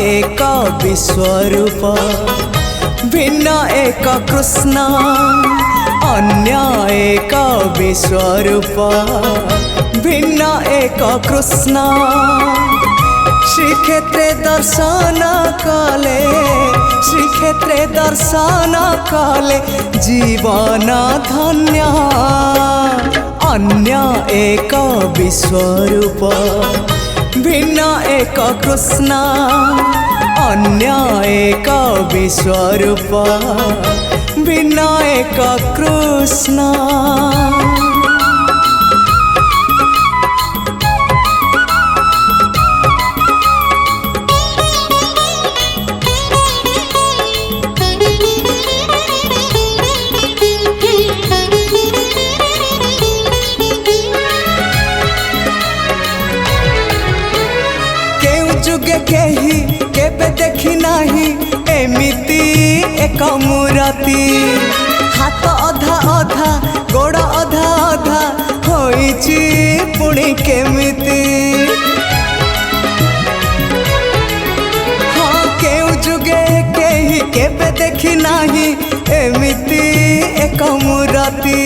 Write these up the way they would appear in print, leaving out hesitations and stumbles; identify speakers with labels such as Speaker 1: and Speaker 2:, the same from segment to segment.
Speaker 1: एक विश्वरूप भिन्न एक कृष्ण अन्य एक विश्वरूप भिन्न एक कृष्ण श्रीक्षेत्रे दर्शन कले श्रीक्षेत्रे दर्शन कले जीवन धन्य अन्य एक विश्वरूप भिन्न एक कृष्ण अन्य एक विश्वरूप भिन्न एक कृष्ण। जुगे केही केबे देखी नाही एमिति एक मूर्ति हाथ अधा अधा गोड़ अधा अधा होइची पुणी केमिति हाँ केउ जुगे केही केबे देखी नाही एमिति एक मूर्ति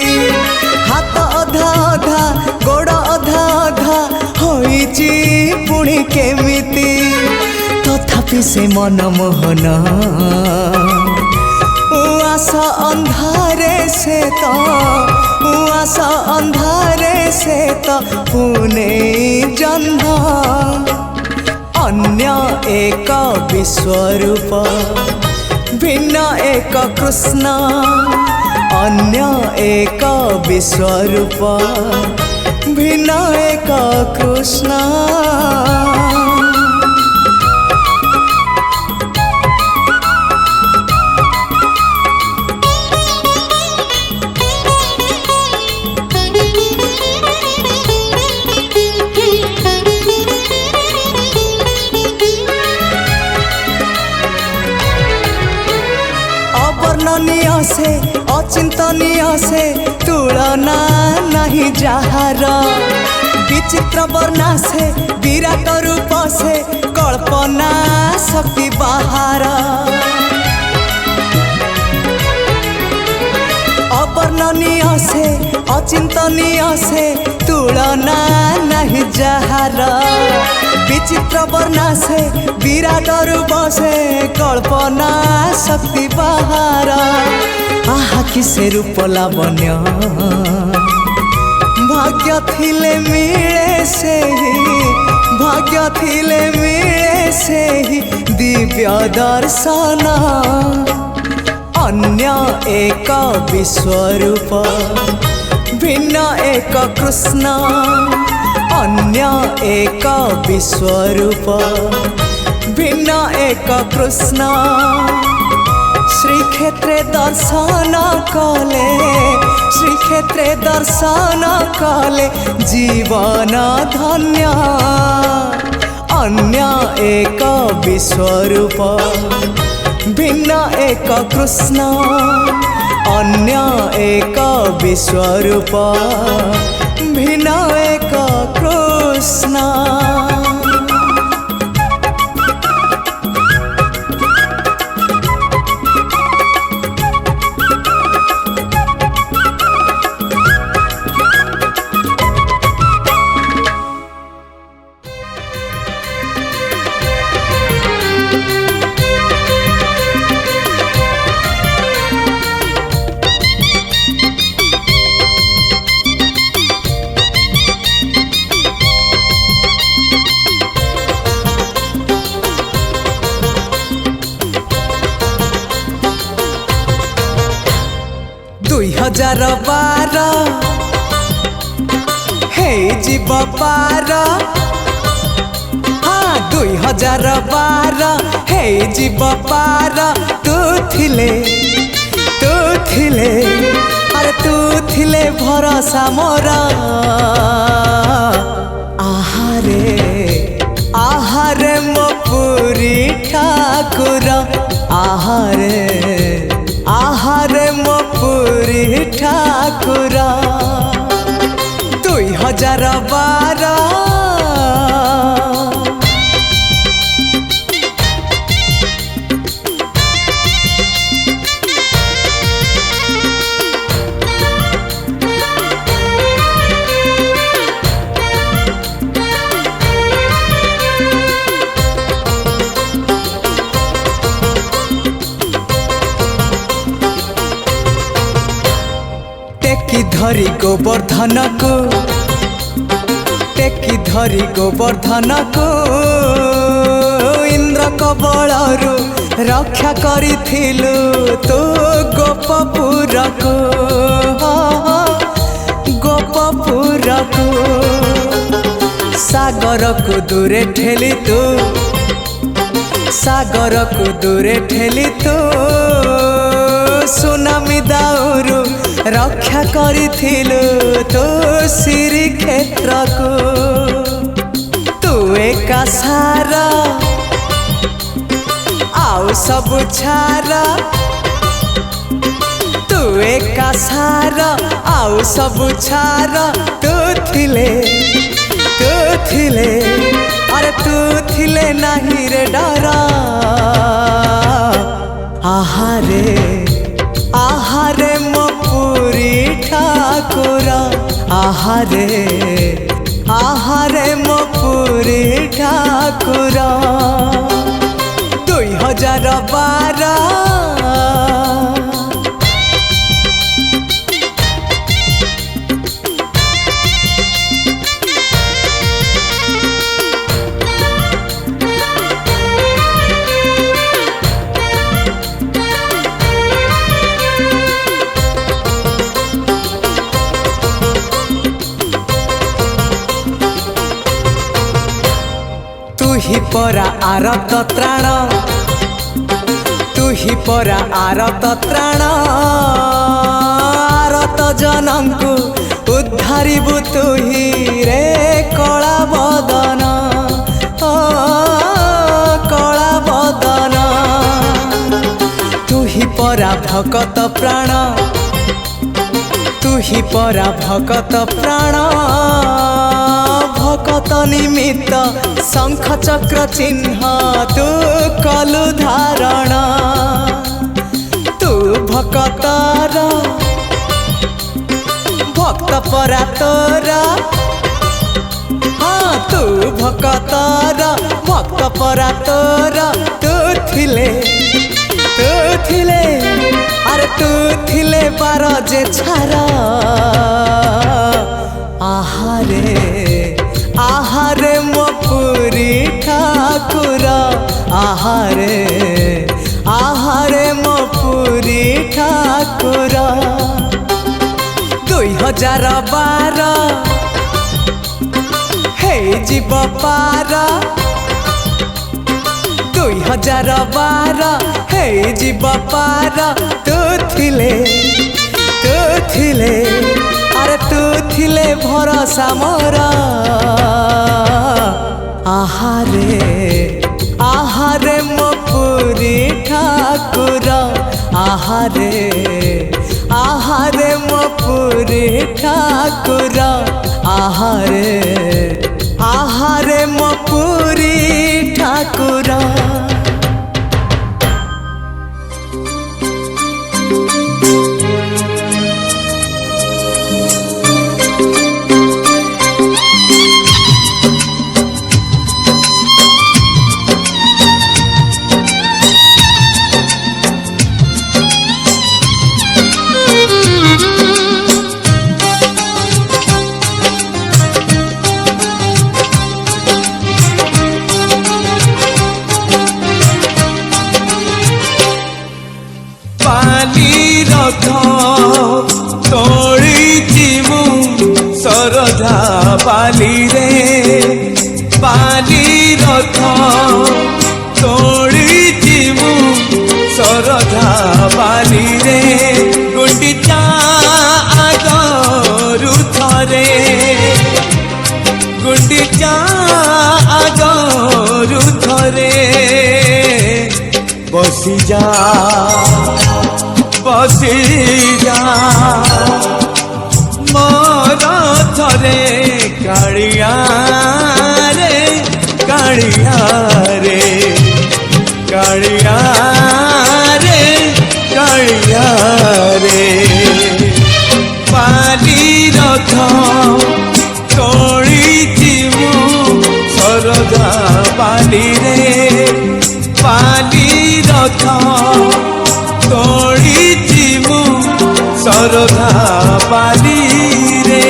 Speaker 1: हाथ अधा अधा गोड़ अधा अधा होइची पुणी केमिति तथापि से मनमोहन उआसा अंधारे से तो उआसा अंधारे से तो पुणे जन्म अन्य एक विश्वरूप भिन्न एक कृष्ण अन्य एक विश्वरूप भिन्न एक कृष्ण। अवर्णनीय से अचिंतनीय से तुलना नहीं जहार विचित्र वर्णा से विराट रूप से कल्पना शक्ति बाहर अवर्णनीय से अचिंतनीय से तुलना नहीं जहार विचित्र वर्णा से विराट रूप से कल्पना शक्ति बाहर आहा किसे रूप लावण्य भाग्य थिले मिले से ही भाग्य थिले मिले से ही दिव्य दर्शन अन्य एक विश्वरूप भिन्न एक कृष्ण अन्य एक विश्वरूप भिन्न एक कृष्ण श्रीक्षेत्रे दर्शन कले श्रीक्षेत्रे दर्शन कले जीवन धन्य अन्य एक विश्वरूप भिन्न एक कृष्ण अन्य एक विश्वरूप भिन्न एक कृष्ण। दुई हजार बार हे जीव पार हाँ 2012 हे जीव पार तू थिले अरे तू थिले भरोसा मोरा आहारे मो पुरी ठाकुर आहारे मो पुरी ठाकुर 2012 धरी गोवर्धन को टेकी धरी गोवर्धन को इंद्र कबलरू रक्षा करिथिलु तो गोपपुर को गोपपुर को सागर को दूरे ठेली तू सागर को दूरे ठेली तू सुनामी दाउरू रक्षा करिथिलु तो श्रीक्षेत्र को तू एका सारा आउ सब छारा तू एका सारा आउ सब छारा तू थिले अरे तू थिले नहीं रे डरा आहारे मो पुरी ठाकुर आहारे मो पुरी ठाकुर 2012 ही परा आरत त्राण तू ही परा आरत त्राण आरत जनंकु उद्धारिबु तू ही रे कला बदन कला बदन तू ही परा भगत प्राण तू ही परा भगत प्राण भगत निमित्त शंख चक्र चिन्ह तू कलु धारण तू भक्तर भक्त परा तोरा हाँ तू भक्तर भक्त परा तोरा तू थिले अरे तू थिले बार जे छारा आहारे मो पुरी ठाकुर आहारे मो पुरी ठाकुर 2012 हे जीव पार 2012 हे जीव पार तू थिले अरे तू थिले भरोसा मोरा आहारे मो पुरी ठाकुर आहारे मो पुरी ठाकुर आहारे मो पुरी ठाकुर
Speaker 2: सरधा पाली रे पाली रथ तोड़ी मु सरधा पाली रे गुंडिचा आगरू थरे गुंडिचा आगरू थरे बसी जा मोर थरे कालिया रे कालिया रे कालिया रे कालिया रे पाली रथ तोड़ी मु सरधा पाली रे पाली रथ तोड़ी मु सरधा पाली रे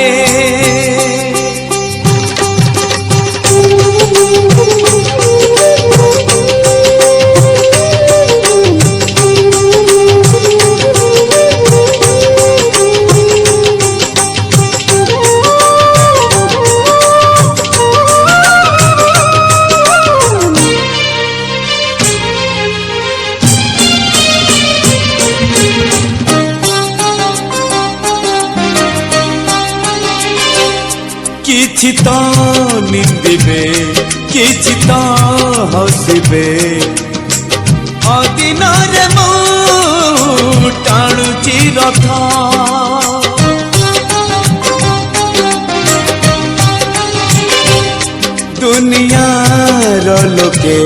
Speaker 2: किछि तो निंदिबे किछि तो हसिबे अदिन रे मु टाणुची रथ दुनिया रो लोके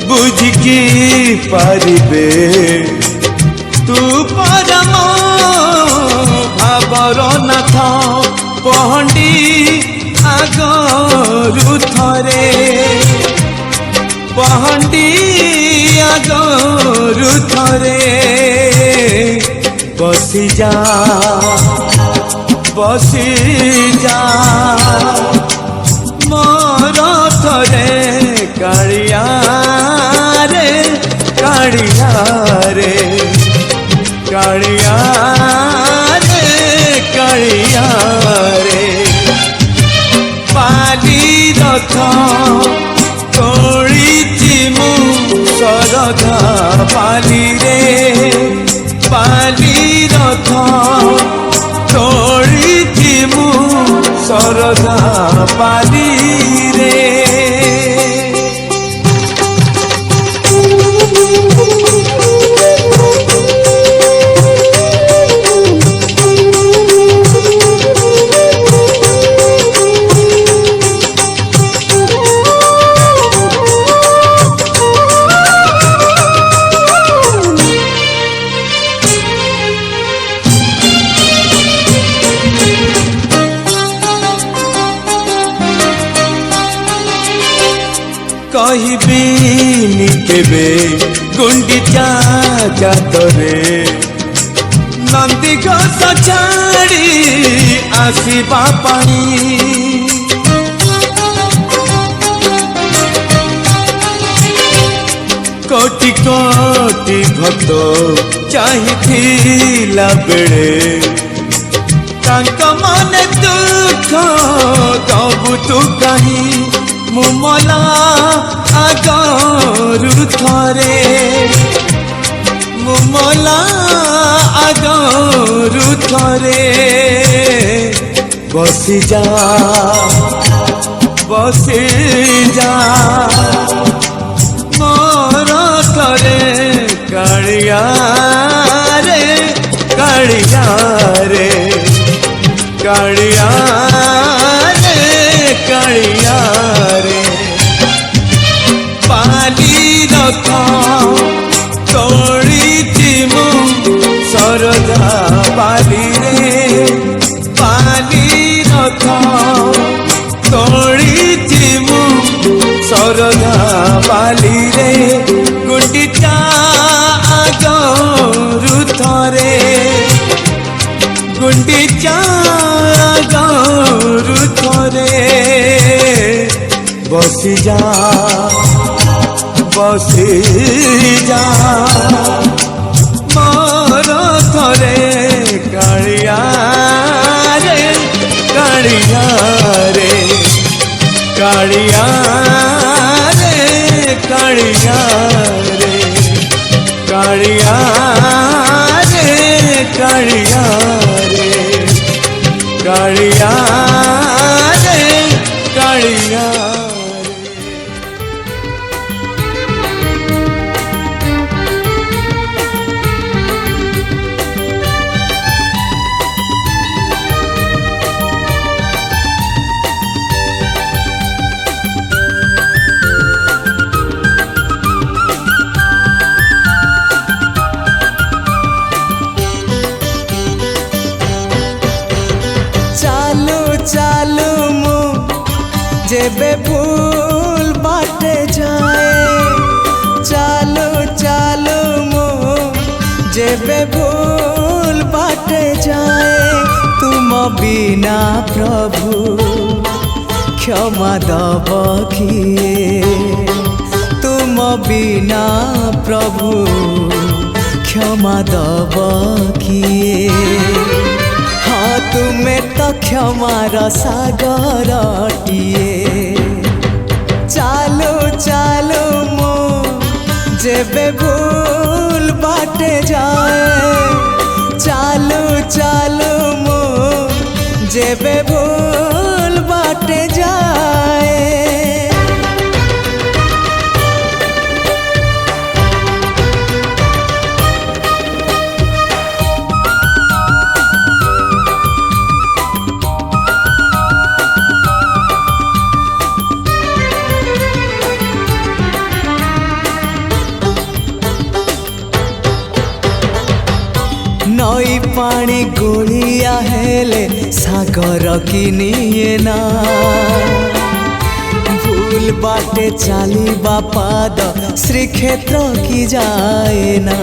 Speaker 2: बुझिकी पारिबे तू परम भावर नाथ पहंडी आगरु थरे पहंडी आगरु थरे बसी जा मोर थरे कालिया रे कालिया रे कालिया रे कालिया रे पाली रथ तोड़ीची मु सरधा पाली रे पाली रथ तोड़ीची मु सरधा पाली रे कहिबिनी केबे गुंडीचा जातरे नंदी घोष छाड़ी आसीबा पाई कोटि कोटि भक्त चाहिथिला बेले तांक मने दुख दबु तू कहीं मुमला आगरु थरे मुमला आगरु थरे बसी जा मोर थरे कालिया रे कालिया रे कालिया रे कालिया रे पाली रथ तोड़ीची मु सरधा पाली रे पाली रथ तोड़ीची मु सरधा पाली रे गुंडीचा आगरु थरे गुंडीचा आगरु थरे बसी जा मोर थरे कालिया रे कालिया रे कालिया रे कालिया रे कालिया रे कालिया रे कालिया रे कालिया
Speaker 1: जेबे भूल बाटे जाए चालो चालो मो जेबे भूल बाटे बाटे जाए तुम बिना प्रभु क्षमा दब किए तुम बिना प्रभु क्षमा दब किए हाँ तुम्हें तो क्षमार सागरटिए चालू चालू मो जेबे भूल बाटे जाए चालू चालू मो जेबे भूल बाटे जाए नई पानी गोलिया हेले सागर किनिए ना भूल बाटे चाली बापाद श्रीक्षेत्र की जाए ना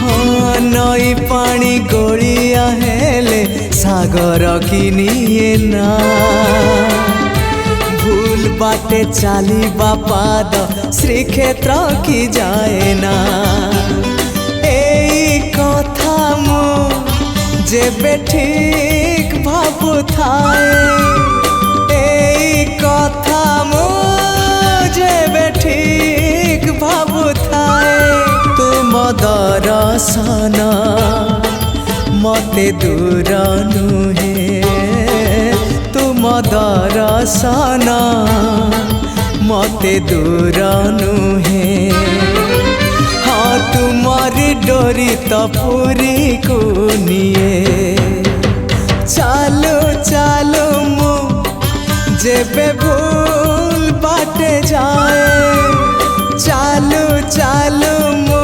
Speaker 1: हाँ नई पानी गोलिया हेले सागर किनिए ना भूल बाटे चाली बापाद श्रीक्षेत्र की जाए ना एई कथा मु जेबे ठीक भाबु थाए एई कथा मु जेबे ठीक भाबु थाए तुम दर्शन मते दूर नुहे तुम दर्शन मते दूर नुहे हाँ तुम्हारी डोरी तो पूरी को निए चालो चालो मु जेबे भूल बाटे जाए चालो चालो मु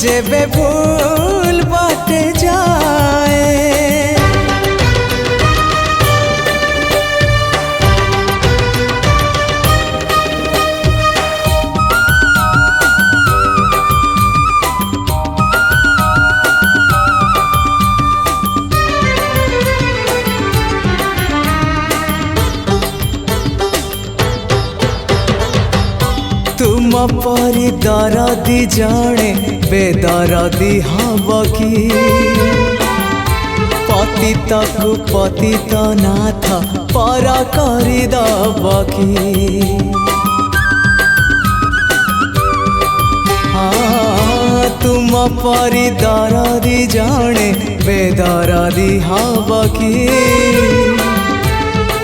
Speaker 1: जेबे भूल बाटे जाए तुम परी दरदी जड़े बेदरदी हब कि पतित को पतित नाथ पर करदब कि हाँ तुम परी दरदी जड़े बेदरदी हब कि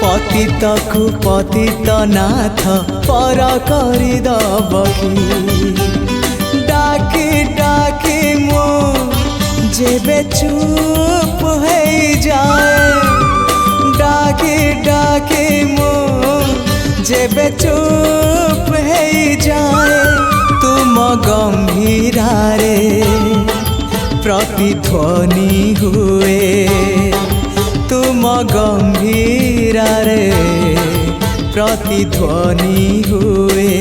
Speaker 1: पतित को पतित नाथ पर करदब कि डाकी डाकी मो जेबे चुप हो जाए डाकी डाकी मो जेबे चुप हो जाए तुम गंभीरा रे प्रतिध्वनि हुए तुम गंभीरा रे प्रतिध्वनि हुए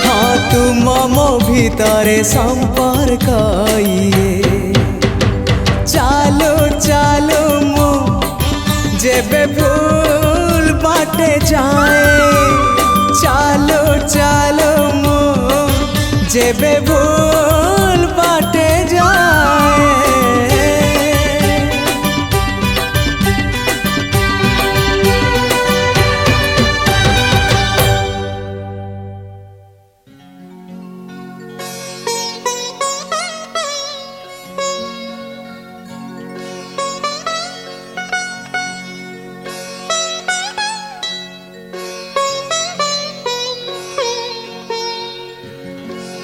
Speaker 1: हाँ तुम मो भितरे संपर्क चालो चालो मो जेबे भूल बाटे जाए चालो चालो मो जेबे भूल बाटे जाए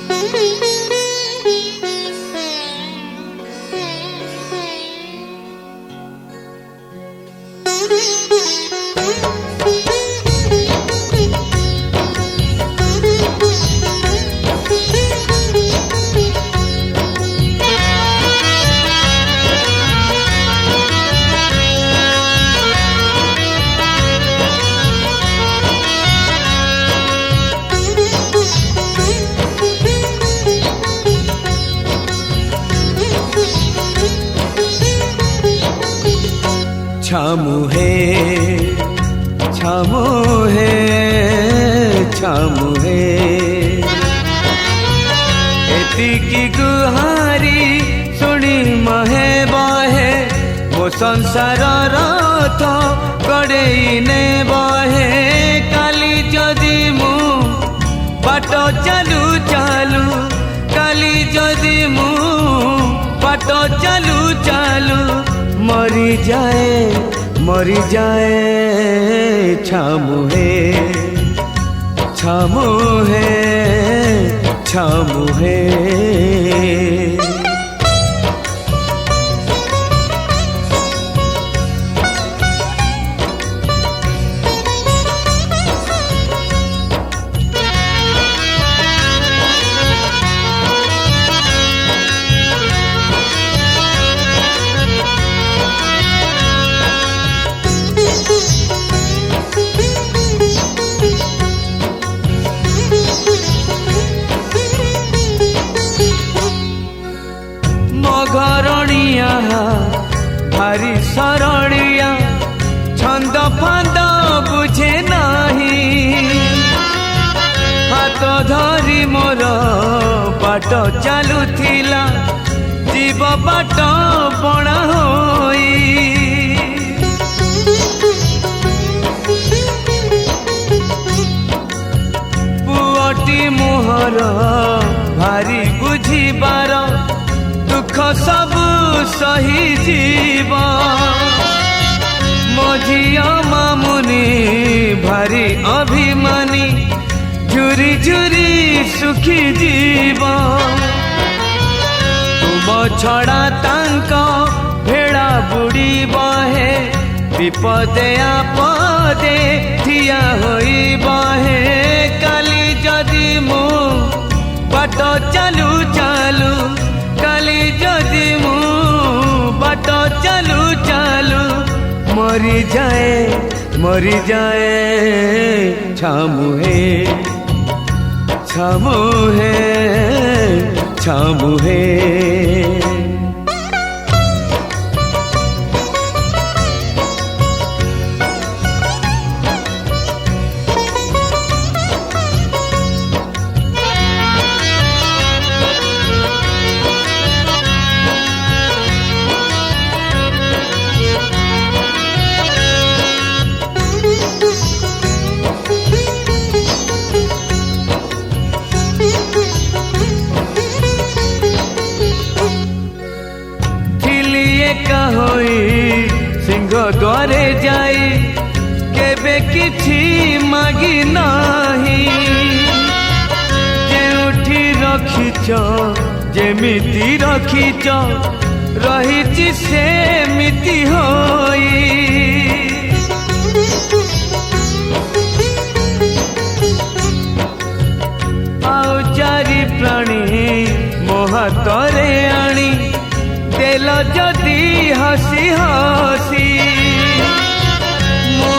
Speaker 3: Thank you.
Speaker 2: छामुहे छामुहे छामुहे एतिकी गुहारी शुणी महे बहे मो संसार रथ कड़े ने बहे काली जदि मु बाट चालू चालू काली जदि मु बाट चालू चालू मरी जाए छामुहे छामुहे छामुहे घरणिया भारी सरणिया छंद फांद बुझे नहीं हाथ धरी मोर बाट चालू थिला जीव बाट बणा होई पुअटी मुहर भारी बुझिबार दुख सब सही जीव मझिया मामुनी भारी अभिमानी झुरी झुरी सुखी जीव तुम छड़ा तांक भेड़ा बुड़ी बहे विपदे आपदे ठिया होई बहे काली जदि मु बाट चालू चालू काली जदि मु बाट चालू चालू मरी जाए छामुहे छामुहे छामुहे सिंह द्वारे जाई केबे किछि मागी नाही जेउठी रखिच जेमिति रखिच रहिछि सेमिति होई आउ चारि प्राणी मोहातरे आनी देल जदि हसी हसी मु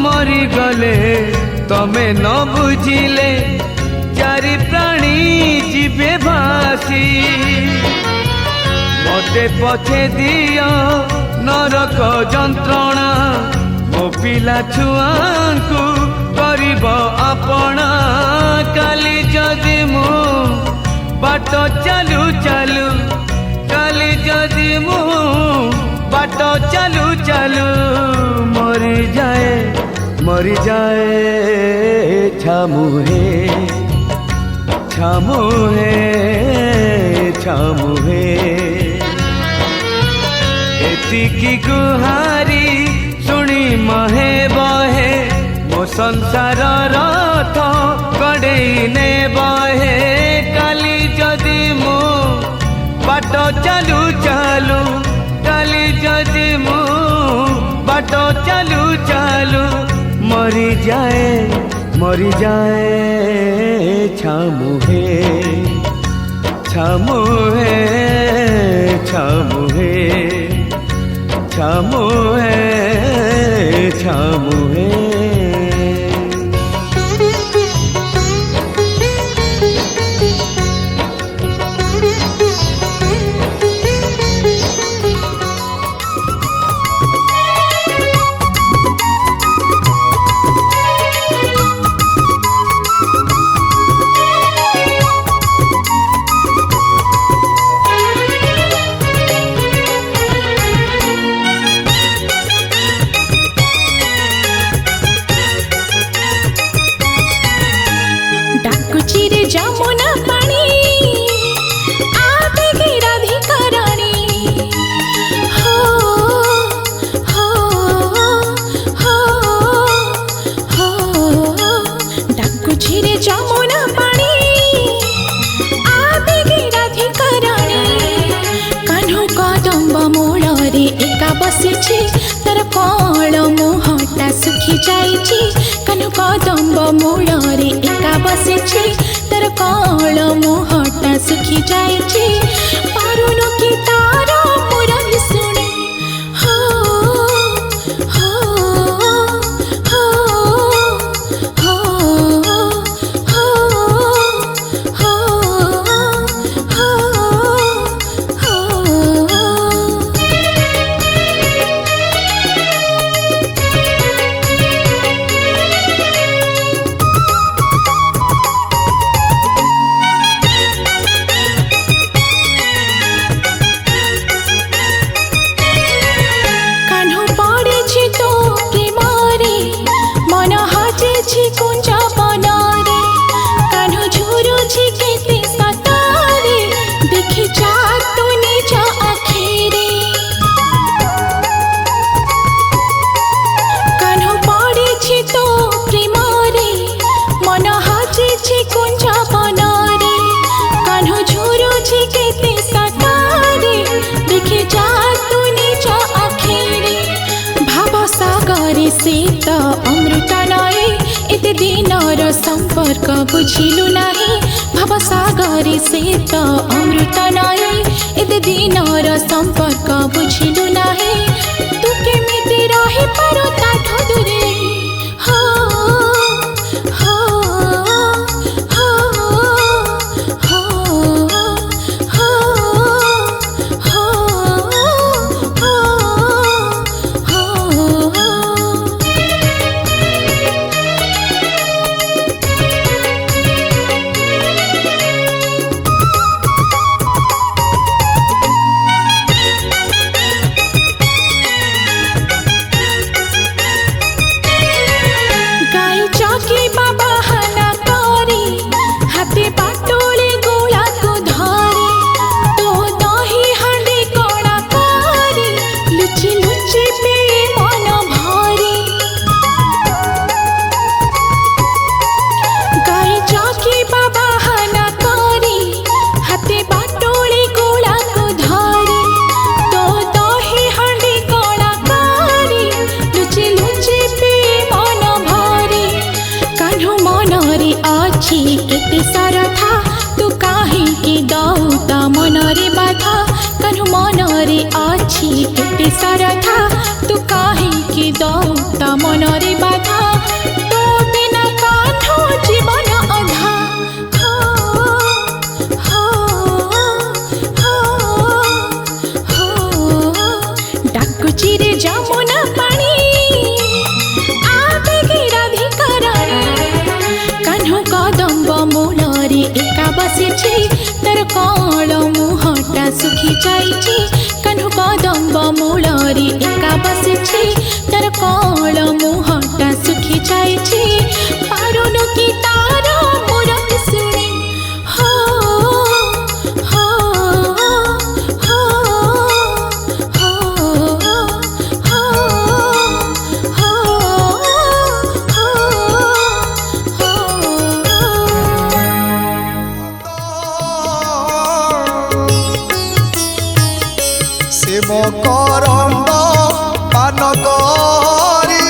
Speaker 2: मरी गले तमे न बुझिले चारि प्राणी जीवे भासी मते पछे दियो नरक जंत्रणा मो पिला छुआंकु करिब आपणा काली जदि मु बाट चालू चालू काली जदि मु बाट चालू चालू मरी जाए छामुहे छामुहे छामुहे एतिकी गुहारी शुणी महे बहे मो संसार रथ कड़े ने बहे काली जदि मु बाट चालू चालू काली जदि मु बाट चालू चालू मरी जाए छामुहे छामुहे छामुहे छामुहे छामुहे
Speaker 3: कान्हु कदम्ब मूलरे एका बसिछि तर कळ मुहटा सुखी जाइछि कान्हु कदम्ब मूलरे एका बसिछि तर कळ मुहटा सुखी जाइछि पारुनु कि तार मुरली सुने हो हो हो हो हो हो सीत अमृत नए एते दिनर संपर्क बुझिलु नाही भवसागरी सीत अमृत नए एते दिनर संपर्क बुझिलु नाही तू केमिति रहि पारो ताठो दूरे हो हो हो हो हो केते सरथा तू काहे के दौता मनरे बाधा कान्हु मनरे अछि केते सरथा तू काहे के दौता मनरे बाधा तो बिना कान्हु जीवन अधा हो हो हो हो डाकुची रे जमुना पानी आबे गिराधिकरण कान्हु कदम्ब मूलरे एका बसिछि तर कळ मुहटा सुखी जाइछि कान्हु कदम्ब मूलरे एका बसिछि तर कळ मुहटा सुखी जाइछि पारुनु कि तार मुरली सुने हो हो हो हो
Speaker 4: करंद पान करी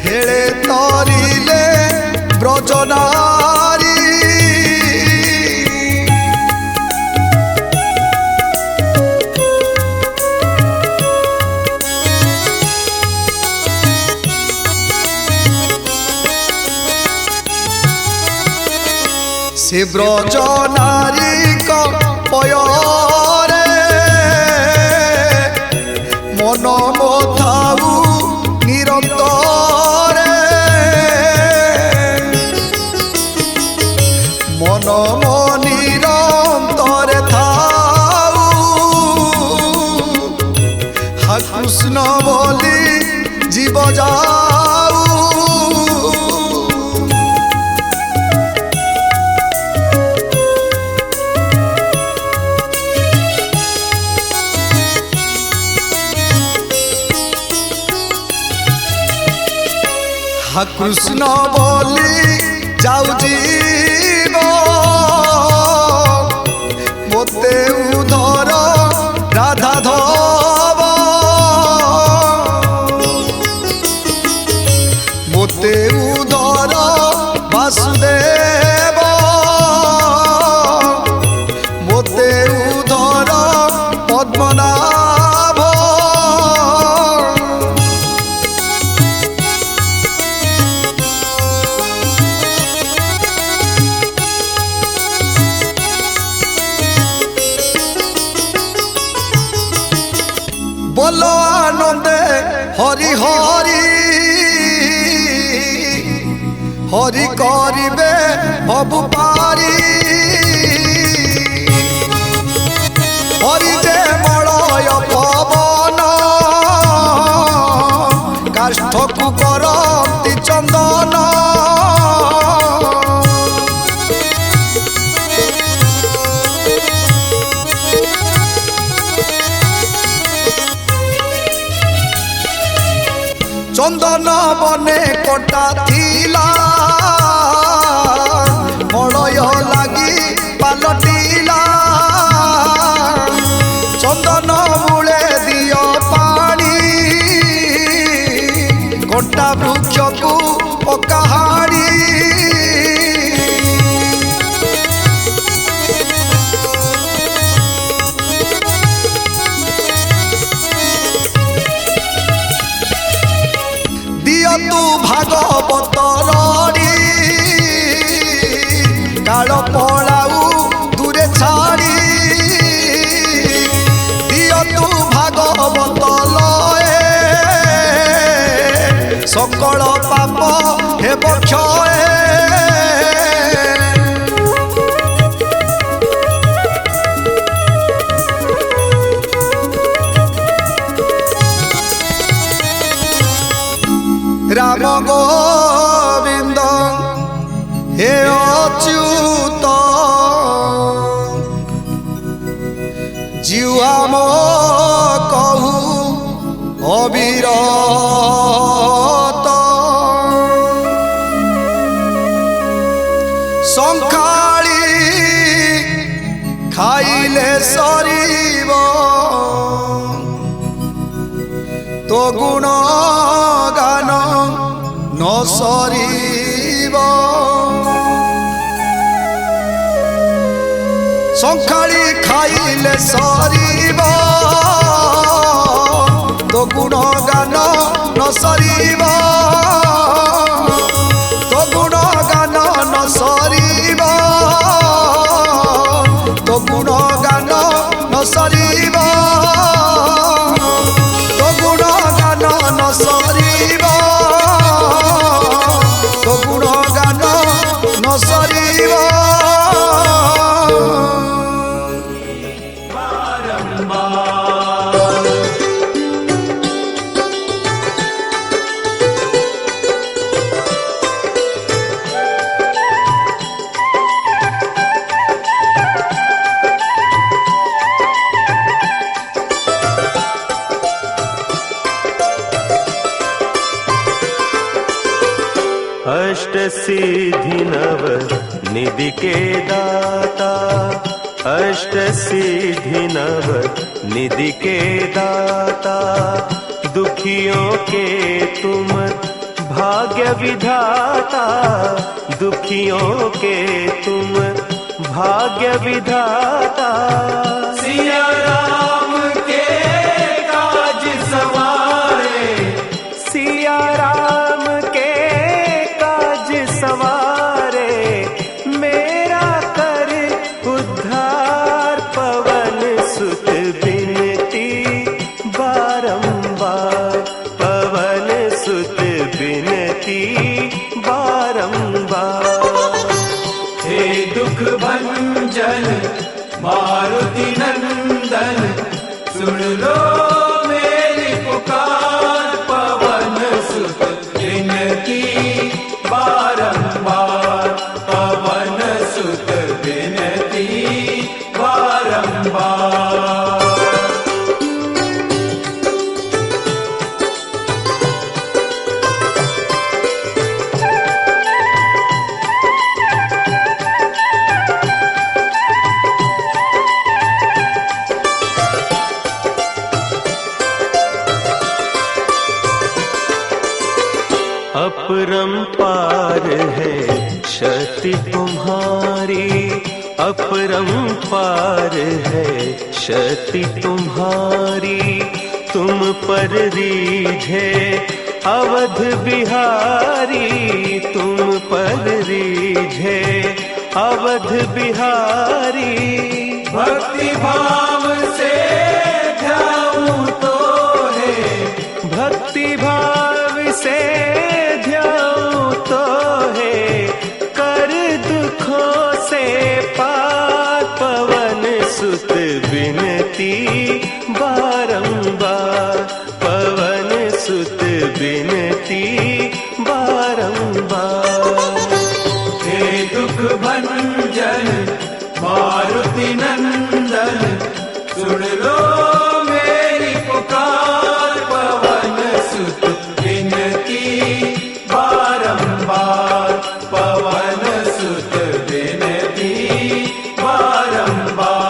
Speaker 4: हेले तरिले ब्रजनारी से ब्रजनारी पयरे मन मथाऊ निरंतरे मन निरंतरे थाऊ हा कृष्ण बोली जीव जाऊ हा कृष्ण बोली जाऊ जीव मो मोते उधर राधा धव मोते उधर वासुदेव मोते उधर पद्मनाभ बोलो आनंदे हरि हरि हरि करिबे भवु पारी हरि जे मलय पवन काष्ठकु करन्ति चंदन चंदन बने कटा थिला मलय लागी पालटिला चंदन मूले दियो पानी कटा वृक्ष को पकाहाड़ी तू भागवत रड़ी काल पलाऊ दूरे छाड़ी दियो तू भागवत लए सकल पाप हेब क्षय राम गोविंद हे अच्युत जीवा मो कहू अविरत संखाली खाइले सरीब तो गुण गान न सरीब संखाली खाइले सरीब तो गुण गान न सरीब तो गुण गान न सरीब तो गुण गान न सरीब तो गुण गान न सरीब तो गुण गान न सरीब
Speaker 5: अष्ट सिद्धि नव निधि के दाता अष्ट सिद्धि नव निधि के दाता दुखियों के तुम भाग्य विधाता दुखियों के तुम भाग्य विधाता
Speaker 2: सिया राम के काज सवारे
Speaker 5: सिया राम के काज सवारे मेरा कर उद्धार पवन सुत बिनती बारंबार पवन सुत बिनती बारंबार
Speaker 2: हे दुख भंजन मारुति नंदन सुन लो मेरी पुकार पवन सुत विनती बारंबार पवन सुत विनती बारंबार
Speaker 5: अपरंपार है शक्ति तुम्हारी, अपरंपार है शक्ति तुम्हारी। तुम पर रीझे अवध बिहारी, तुम पर रीझे अवध बिहारी।
Speaker 2: भक्ति भाव से ध्याऊं तो है,
Speaker 5: भक्ति भाव से ध्याऊं तो है, कर दुखों से पार। पवन सुत बिनती बारंबार, पवन सुत बिनती बारंबार।
Speaker 2: हे दुख भंजन मारुति नंदन, सुन लो मेरी पुकार। पवन सुत बिनती बारंबार, पवन सुत बिनती बारंबार।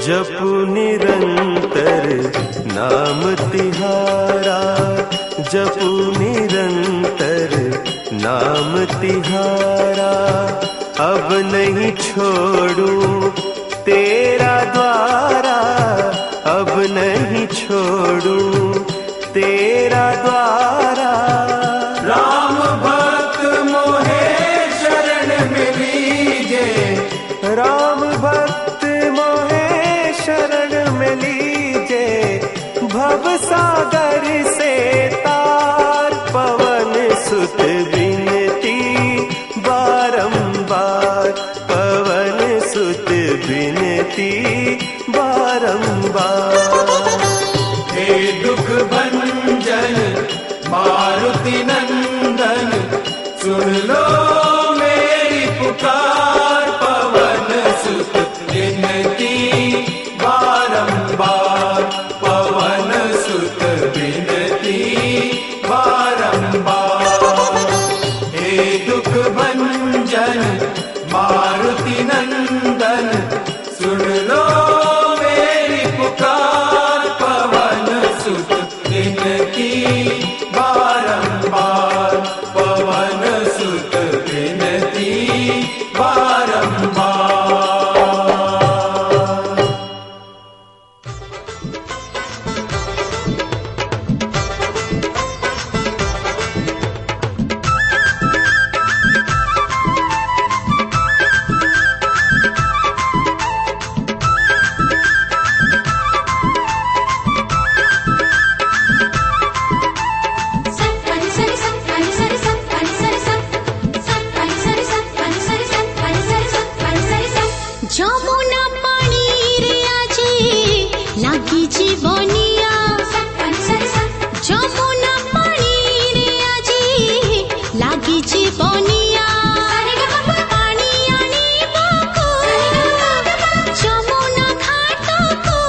Speaker 5: जपू निरंतर नाम तिहारा, जपू निरंतर नाम तिहारा। अब नहीं छोड़ूं तेरा द्वारा, अब नहीं छोड़ूं तेरा द्वारा।
Speaker 2: राम भक्त मोहे शरण में लीजे,
Speaker 5: राम भक्त मोहे शरण में लीजे। भव सागर से तार, पवन सुत बिनती बारंबार, पवन सुत बिनती बारंबार।
Speaker 2: हे दुख भंजन मारुति नंदन, सुन लो मेरी पुकार। पवन सुत बिनती बारंबार, पवन सुत बिनती बारंबार। हे दुख भंजन मारुति नंदन, सुन लो मेरी पुकार। पवन सुत बिनती बारंबार, पवन सुत बिनती बारंबार।
Speaker 3: যমুনা পানি রে আজি লাগিছি বনিয়া, যমুনা পানি রে আজি লাগিছি বনিয়া। পানি আনিবকু যমুনা ঘাটকু,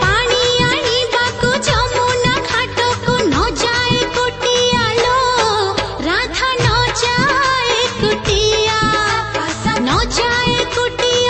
Speaker 3: পানি আনিবকু যমুনা ঘাটকু। ন যায় কুটিয়ালো রাধা, ন যায় কুটিয়া, ন যায় কুটিয়া।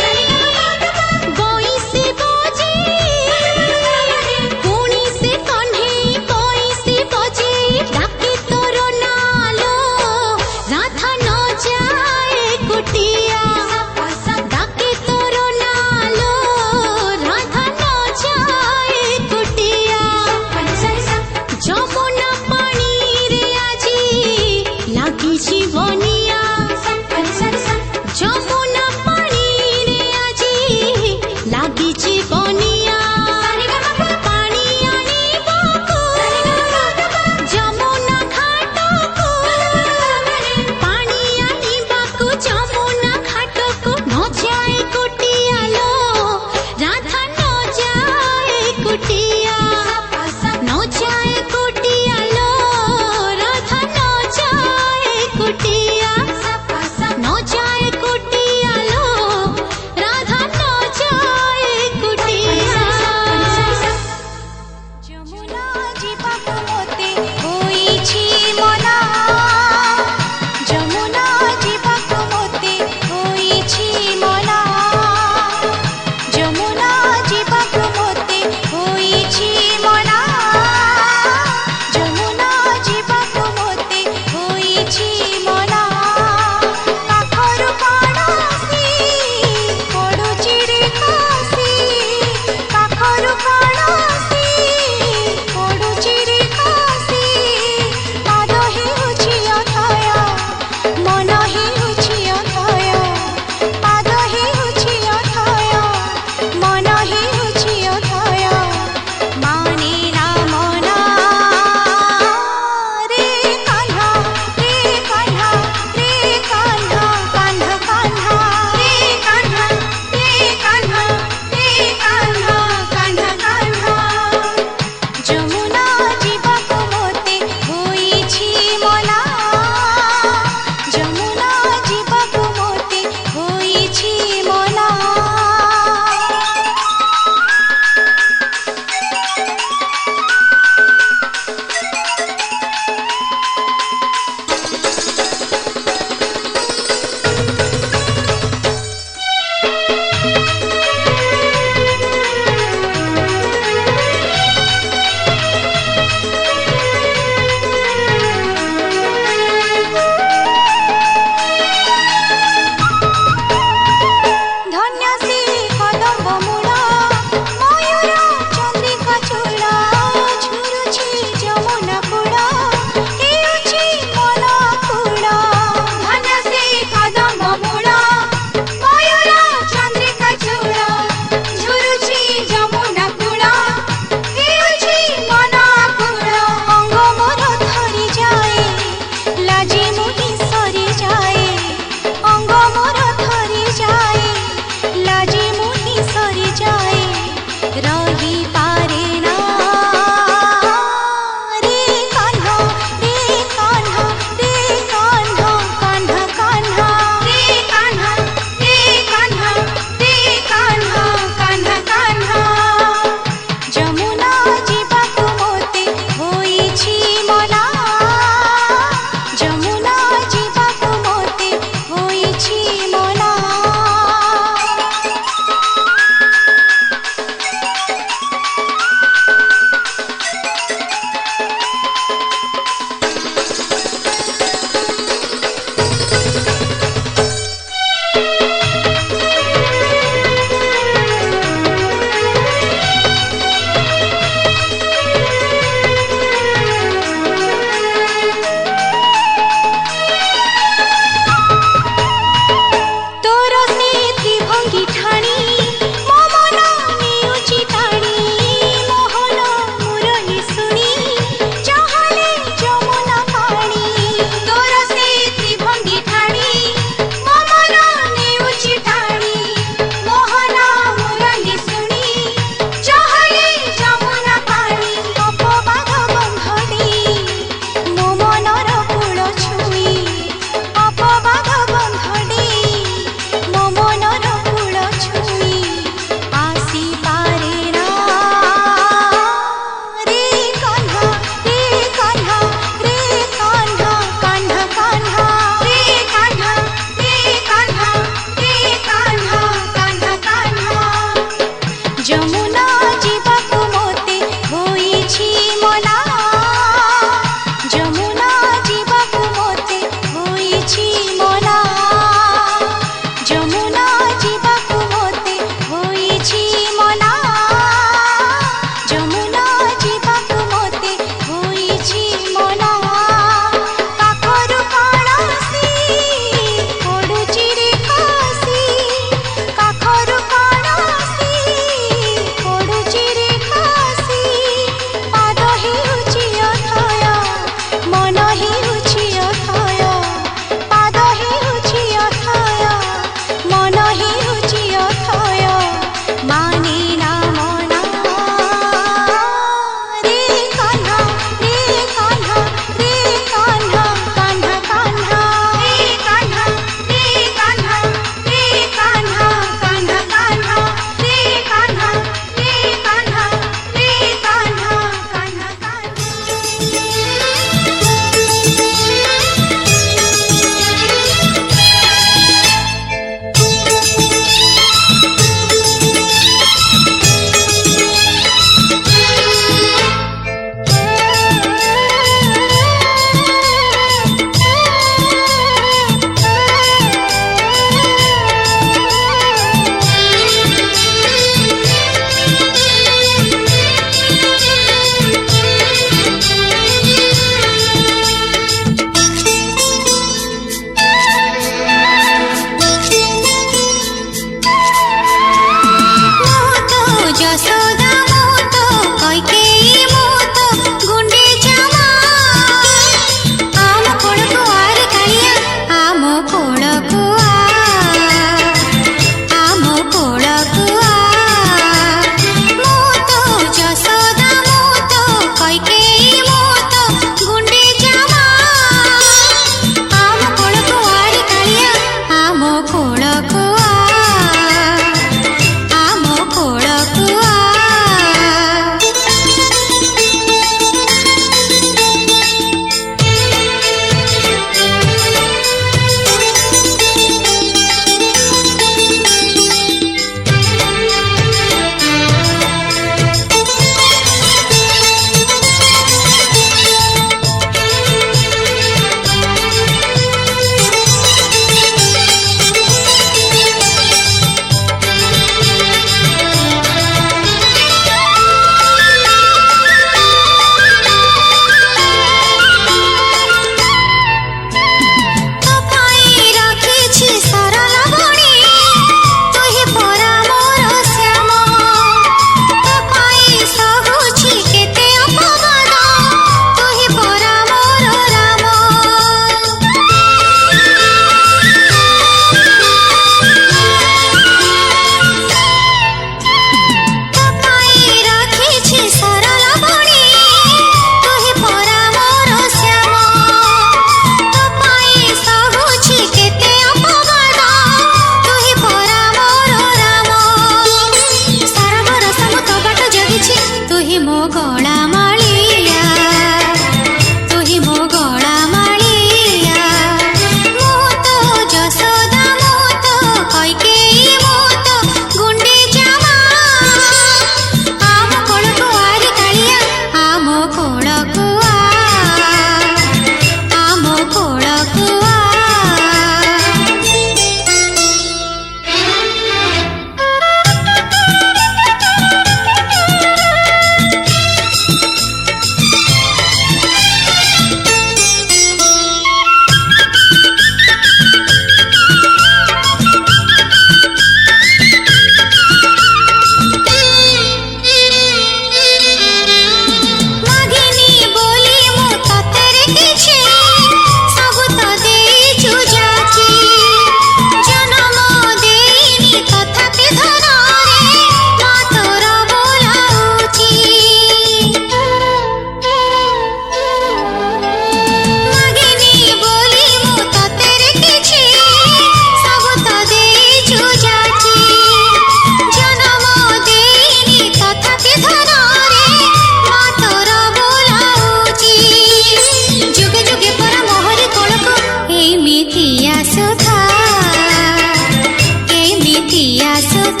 Speaker 3: आसो